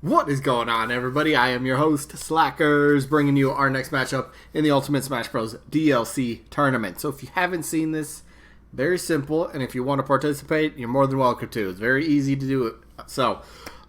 What is going on, everybody? I am your host, Slackerz, bringing you our next matchup in the Ultimate Smash Bros. DLC tournament. So if you haven't seen this, very simple, and if you want to participate, you're more than welcome to. It's very easy to do it. So,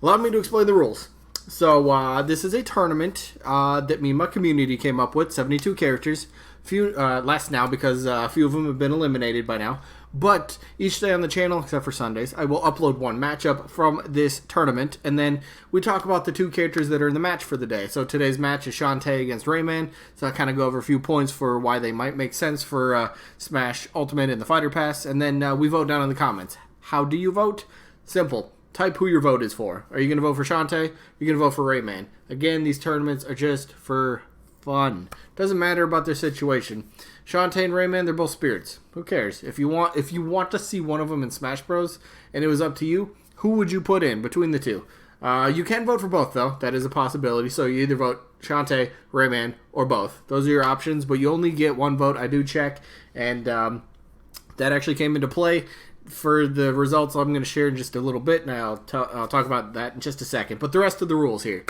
allow me to explain the rules. So, this is a tournament that me and my community came up with, 72 characters. Few less now because a few of them have been eliminated by now. But each day on the channel, except for Sundays, I will upload one matchup from this tournament, and then we talk about the two characters that are in the match for the day. So today's match is Shantae against Rayman, so I kind of go over a few points for why they might make sense for Smash Ultimate and the Fighter Pass, and then we vote down in the comments. How do you vote? Simple. Type who your vote is for. Are you going to vote for Shantae? Are you going to vote for Rayman? Again, these tournaments are just for fun. Doesn't matter about their situation. Shantae and Rayman, they're both spirits. Who cares? If you want to see one of them in Smash Bros. And it was up to you, who would you put in between the two? You can vote for both, though. That is a possibility. So you either vote Shantae, Rayman, or both. Those are your options, but you only get one vote. I do check, and that actually came into play for the results I'm going to share in just a little bit, and I'll talk about that in just a second. But the rest of the rules here.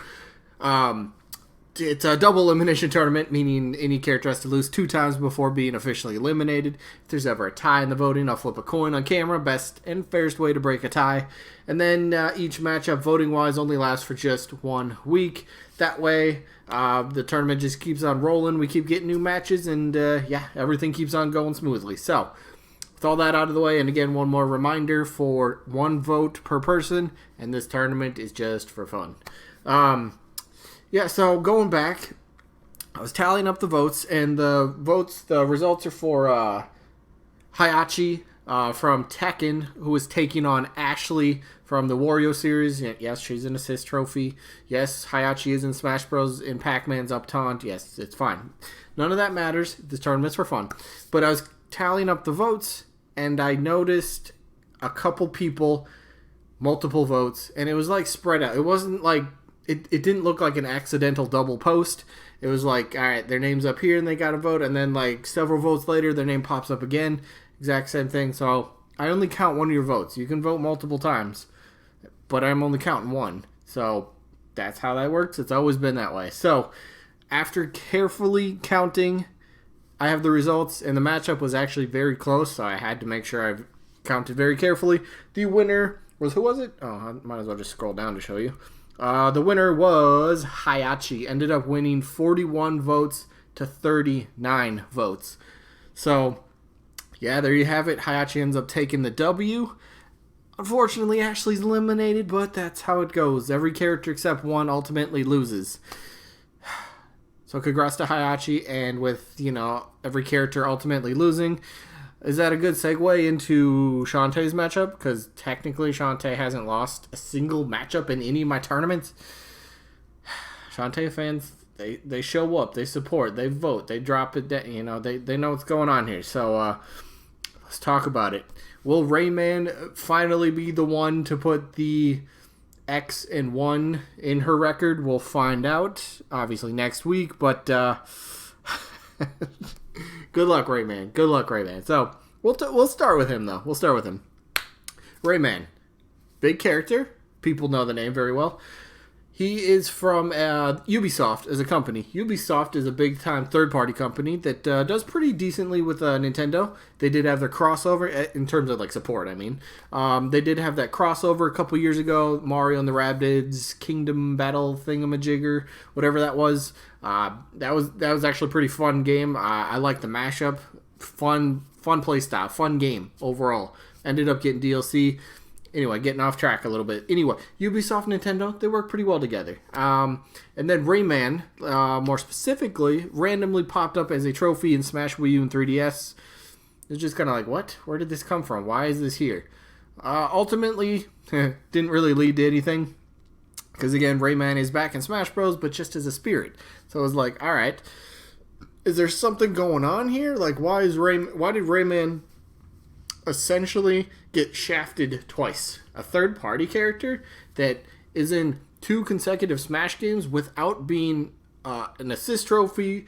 It's a double elimination tournament, meaning any character has to lose 2 times before being officially eliminated. If there's ever a tie in the voting, I'll flip a coin on camera. Best and fairest way to break a tie. And then each matchup, voting-wise, only lasts for just 1 week. That way, the tournament just keeps on rolling. We keep getting new matches, and yeah, everything keeps on going smoothly. So, with all that out of the way, and again, one more reminder for 1 vote per person, and this tournament is just for fun. Yeah, so going back, I was tallying up the votes, and the results are for Hayachi from Tekken, who is taking on Ashley from the Wario series. Yes, she's an assist trophy. Yes, Hayachi is in Smash Bros. In Pac-Man's up taunt. Yes, it's fine. None of that matters. The tournament's for fun. But I was tallying up the votes, and I noticed a couple people, multiple votes, and it was like spread out. It wasn't like... It didn't look like an accidental double post. It was like, all right, their name's up here and they got a vote, and then like several votes later, their name pops up again. Exact same thing. So I only count one of your votes. You can vote multiple times, but I'm only counting one. So that's how that works. It's always been that way. So after carefully counting, I have the results, and the matchup was actually very close, so I had to make sure I counted very carefully. The winner was, who was it? Oh, I might as well just scroll down to show you. The winner was Hayachi. Ended up winning 41 votes to 39 votes. So, yeah, there you have it. Hayachi ends up taking the W. Unfortunately, Ashley's eliminated, but that's how it goes. Every character except one ultimately loses. So congrats to Hayachi, and with, every character ultimately losing, is that a good segue into Shantae's matchup? Because technically Shantae hasn't lost a single matchup in any of my tournaments. Shantae fans, they show up, they support, they vote, they drop it, they know what's going on here. So let's talk about it. Will Rayman finally be the one to put the X and 1 in her record? We'll find out, obviously, next week, but... Good luck, Rayman. Good luck, Rayman. So, we'll start with him, though. We'll start with him. Rayman. Big character. People know the name very well. He is from Ubisoft as a company. Ubisoft is a big-time third-party company that does pretty decently with Nintendo. They did have their crossover, in terms of, support, I mean. They did have that crossover a couple years ago, Mario and the Rabbids Kingdom Battle Thingamajigger, whatever that was. That was actually a pretty fun game. I like the mashup. Fun play style. Fun game, overall. Ended up getting DLC. Anyway, getting off track a little bit. Anyway, Ubisoft and Nintendo, they work pretty well together. And then Rayman, more specifically, randomly popped up as a trophy in Smash Wii U and 3DS. It's just kind of like, what? Where did this come from? Why is this here? Ultimately, didn't really lead to anything. Because again, Rayman is back in Smash Bros., but just as a spirit. So I was like, alright, is there something going on here? Like, why did Rayman essentially get shafted twice? A third-party character that is in 2 consecutive Smash games without being an assist trophy,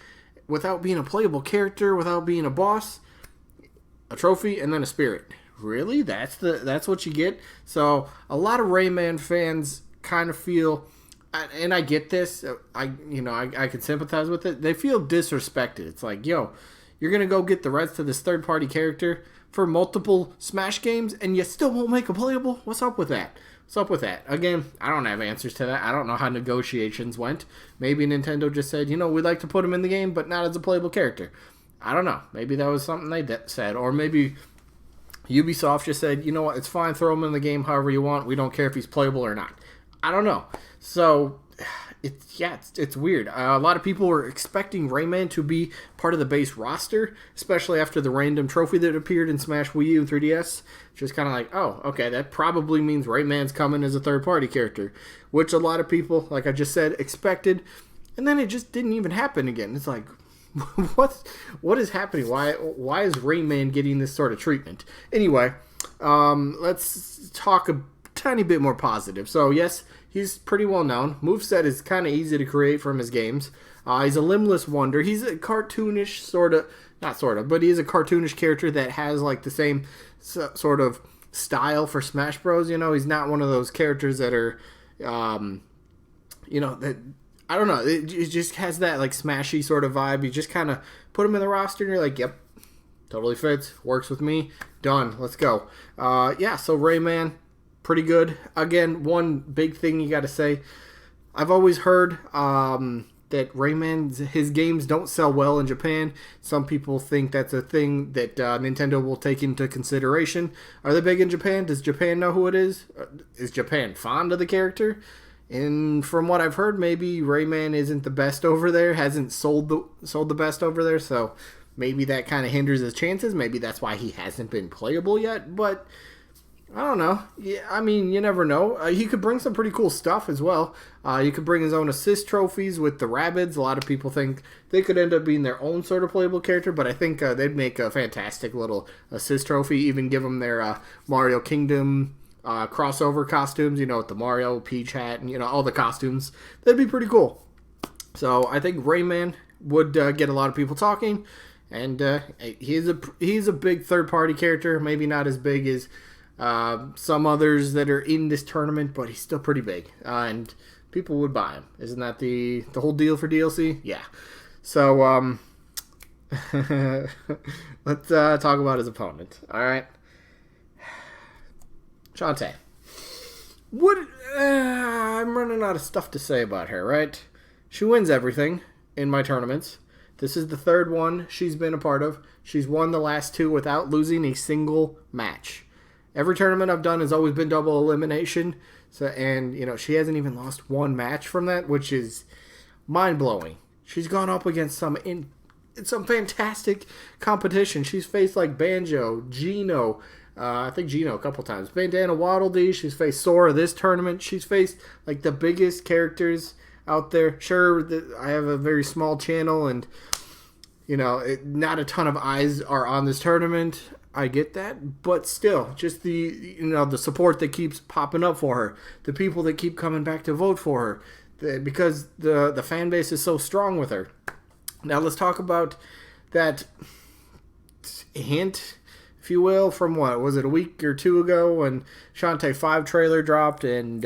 without being a playable character, without being a boss, a trophy, and then a spirit. Really? That's what you get? So a lot of Rayman fans kind of feel and I get this. I can sympathize with it. They feel disrespected. It's like, yo, you're gonna go get the rights to this third party character for multiple Smash games, and you still won't make it playable. What's up with that? What's up with that? Again, I don't have answers to that. I don't know how negotiations went. Maybe Nintendo just said, we'd like to put him in the game, but not as a playable character. I don't know. Maybe that was something they said, or maybe Ubisoft just said, you know what, it's fine, throw him in the game however you want. We don't care if he's playable or not. I don't know. So, it's weird. A lot of people were expecting Rayman to be part of the base roster, especially after the random trophy that appeared in Smash Wii U and 3DS. Just kind of like, oh, okay, that probably means Rayman's coming as a third-party character, which a lot of people, like I just said, expected. And then it just didn't even happen again. It's like, what is happening? Why is Rayman getting this sort of treatment? Anyway, let's talk a tiny bit more positive. So yes, he's pretty well known. Moveset is kind of easy to create from his games. He's a limbless wonder. He's a cartoonish but he's a cartoonish character that has like the same sort of style for Smash Bros. He's not one of those characters that are, that. I don't know. It just has that like smashy sort of vibe. You just kind of put him in the roster and you're like, yep, totally fits. Works with me. Done. Let's go. So Rayman, pretty good. Again, one big thing you got to say. I've always heard that Rayman, his games don't sell well in Japan. Some people think that's a thing that Nintendo will take into consideration. Are they big in Japan? Does Japan know who it is? Is Japan fond of the character? And from what I've heard, maybe Rayman isn't the best over there, hasn't sold the best over there, so maybe that kind of hinders his chances. Maybe that's why he hasn't been playable yet, but I don't know. Yeah, I mean, you never know. He could bring some pretty cool stuff as well. You could bring his own assist trophies with the Rabbids. A lot of people think they could end up being their own sort of playable character, but I think they'd make a fantastic little assist trophy, even give them their Mario Kingdom crossover costumes, with the Mario, Peach hat, and, all the costumes. That'd be pretty cool. So I think Rayman would get a lot of people talking, and he's a big third-party character, maybe not as big as some others that are in this tournament, but he's still pretty big, and people would buy him. Isn't that the whole deal for DLC? Yeah. So, let's talk about his opponent, alright? Shantae. I'm running out of stuff to say about her, right? She wins everything in my tournaments. This is the third one she's been a part of. She's won the last two without losing a single match. Every tournament I've done has always been double elimination. And she hasn't even lost one match from that, which is mind-blowing. She's gone up against some fantastic competition. She's faced like Banjo, Geno, I think Geno a couple times. Bandana Waddle Dee. She's faced Sora this tournament. She's faced like the biggest characters out there. Sure, I have a very small channel, and not a ton of eyes are on this tournament. I get that, but still, just the support that keeps popping up for her, the people that keep coming back to vote for her, because the fan base is so strong with her. Now let's talk about that hint, if you will, from what was it, a week or two ago when Shantae 5 trailer dropped, and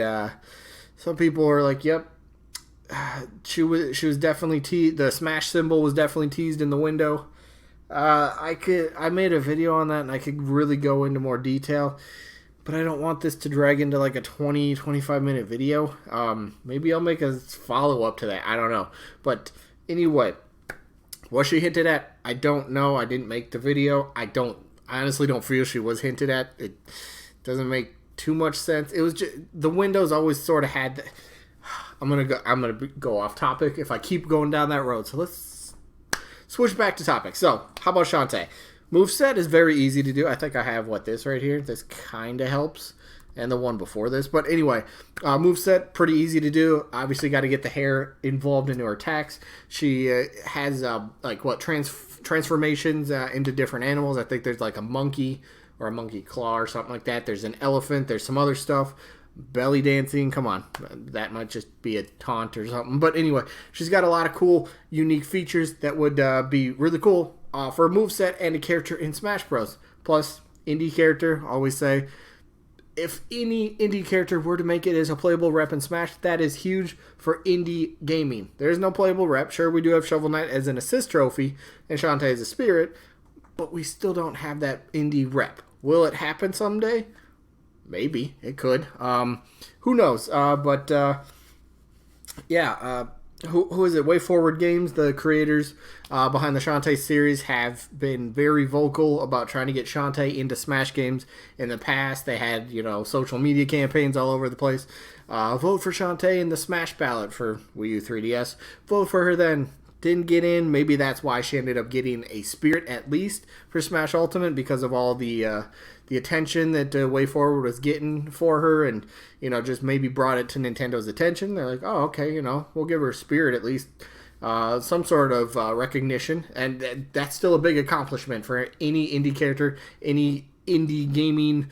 some people were like, "Yep, she was definitely the Smash symbol was definitely teased in the window." I made a video on that, and I could really go into more detail, but I don't want this to drag into like a 20-25 minute video. Maybe I'll make a follow up to that. I don't know, but anyway, what she hinted at, I don't know. I didn't make the video. I honestly don't feel she was hinted at. It doesn't make too much sense. It was just the Windows always sort of had the, I'm gonna go off topic if I keep going down that road. So let's switch back to topic. So how about Shantae? Moveset is very easy to do. I think I have this right here. This kind of helps, and the one before this. But anyway, moveset pretty easy to do. Obviously, got to get the hair involved into her attacks. She has transformations into different animals. I think there's like a monkey or a monkey claw or something like that. There's an elephant. There's some other stuff. Belly dancing. Come on, that might just be a taunt or something. But anyway, she's got a lot of cool, unique features that would be really cool for a moveset and a character in Smash Bros. Plus, indie character. Always say if any indie character were to make it as a playable rep in Smash, that is huge for indie gaming. There's no playable rep. Sure, we do have Shovel Knight as an assist trophy and Shantae as a spirit, but we still don't have that indie rep. Will it happen someday? Maybe. It could. Who knows? Who is it? Way Forward Games, the creators behind the Shantae series, have been very vocal about trying to get Shantae into Smash games. In the past, they had, social media campaigns all over the place. Vote for Shantae in the Smash ballot for Wii U 3DS. Vote for her then. Didn't get in. Maybe that's why she ended up getting a Spirit at least for Smash Ultimate, because of all the attention that Way Forward was getting for her, and just maybe brought it to Nintendo's attention. They're like, oh, okay, we'll give her a Spirit at least, some sort of recognition, and that's still a big accomplishment for any indie character, any indie gaming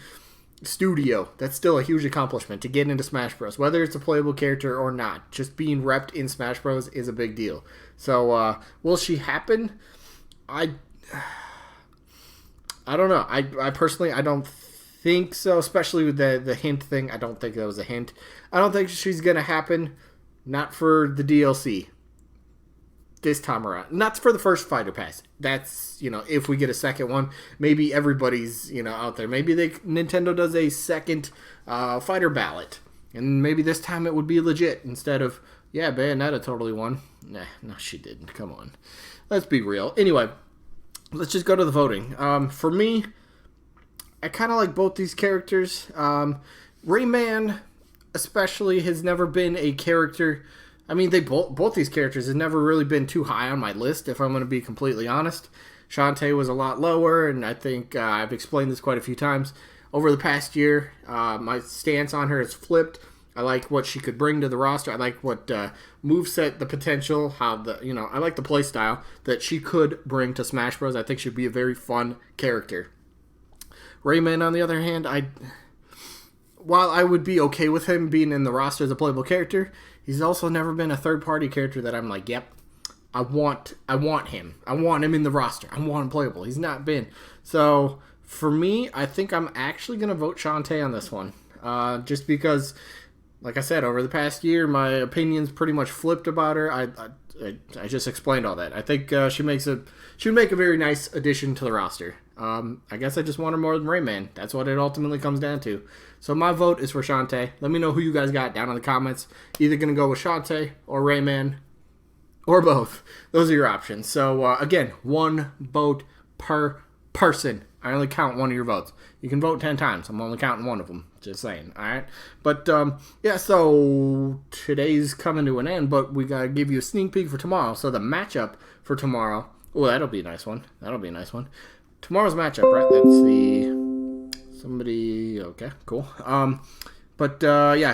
studio. That's still a huge accomplishment to get into Smash Bros. Whether it's a playable character or not, just being repped in Smash Bros. Is a big deal. So, will she happen? I don't know. I personally, I don't think so, especially with the hint thing. I don't think that was a hint. I don't think she's going to happen. Not for the DLC this time around. Not for the first Fighter Pass. That's, if we get a second one, maybe everybody's, out there. Maybe Nintendo does a second Fighter ballot. And maybe this time it would be legit instead of, yeah, Bayonetta totally won. Nah, no, she didn't. Come on. Let's be real. Anyway, let's just go to the voting. For me, I kind of like both these characters. Rayman, especially, has never been a character. I mean, both these characters have never really been too high on my list, if I'm going to be completely honest. Shantae was a lot lower, and I think I've explained this quite a few times. Over the past year, my stance on her has flipped. I like what she could bring to the roster. I like what moveset, the potential, how I like the play style that she could bring to Smash Bros. I think she'd be a very fun character. Rayman, on the other hand, while I would be okay with him being in the roster as a playable character, he's also never been a third-party character that I'm like, yep, I want him. I want him in the roster. I want him playable. He's not been. So, for me, I think I'm actually going to vote Shantae on this one. Just because, like I said, over the past year, my opinion's pretty much flipped about her. I just explained all that. I think she would make a very nice addition to the roster. I guess I just want her more than Rayman. That's what it ultimately comes down to. So my vote is for Shantae. Let me know who you guys got down in the comments. Either going to go with Shantae or Rayman or both. Those are your options. So again, one vote per person. I only count one of your votes. You can vote 10 times. I'm only counting one of them. Just saying. All right. But, so today's coming to an end, but we got to give you a sneak peek for tomorrow. So the matchup for tomorrow. Oh, that'll be a nice one. Tomorrow's matchup, right? That's okay, cool.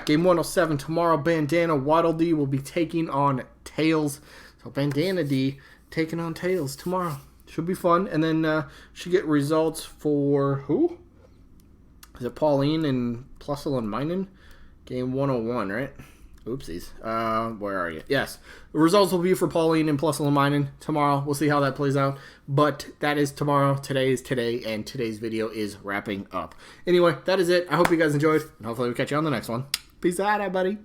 Game 107 tomorrow. Bandana Waddle Dee will be taking on Tails. So Bandana D taking on Tails tomorrow. Should be fun. And then should get results for who? Is it Pauline and Plusle and Minen? Game 101, right? Oopsies. Where are you? Yes. The results will be for Pauline and Plusle and Minen tomorrow. We'll see how that plays out. But that is tomorrow. Today is today. And today's video is wrapping up. Anyway, that is it. I hope you guys enjoyed. And hopefully we'll catch you on the next one. Peace out, everybody.